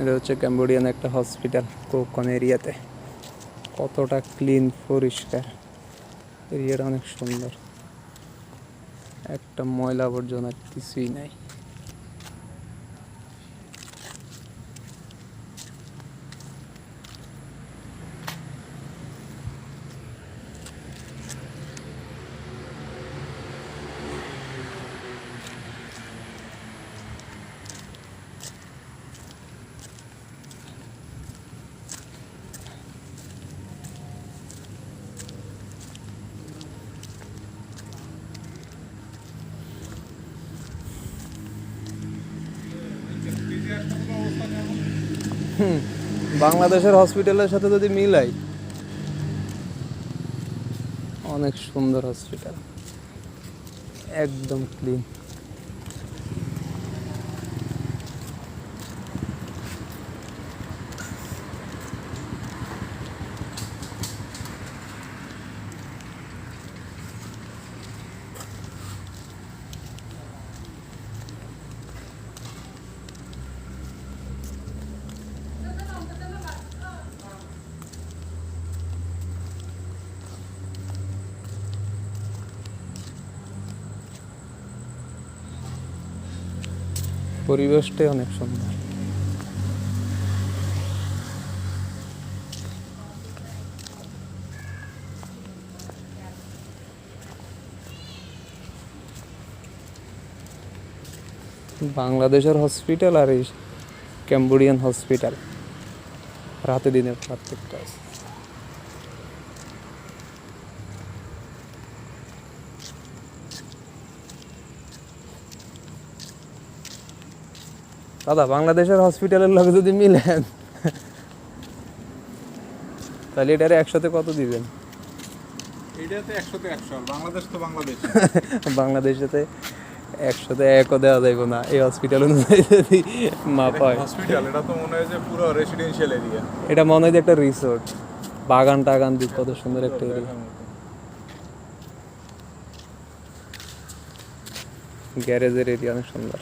এটা হচ্ছে ক্যাম্বোডিয়ান একটা হসপিটাল কোকন এরিয়াতে। কতটা ক্লিন, পরিষ্কার, এরিয়াটা অনেক সুন্দর, একটা ময়লা আবর্জনা কিছুই নাই। বাংলাদেশের হসপিটালের সাথে যদি মিলাই, অনেক সুন্দর হসপিটাল, একদম ক্লিন। পরিবেশটাই অনেক সুন্দর। বাংলাদেশের হসপিটাল আর এই ক্যাম্বোডিয়ান হসপিটাল রাতে দিনের পার্থক্য আছে। দাদা, বাংলাদেশের হসপিটালের লগে যদি মিলেন তাহলে এটারে 100-তে কত দিবেন? এটাতে 100-তে 100, বাংলাদেশ তো বাংলাদেশ। বাংলাদেশেতে 100-তে 1ও দেওয়া যাইব না এই হসপিটাল অনুযায়ী যদি মাপ হয়। হসপিটাল এটা তো মনে হয় যে পুরো রেসিডেন্সিয়াল এরিয়া। এটা মনে হয় যে একটা রিসোর্ট, বাগান টাগান দিয়ে কত সুন্দর একটা এরিয়া। গ্যারেজের এরিয়া অনেক সুন্দর।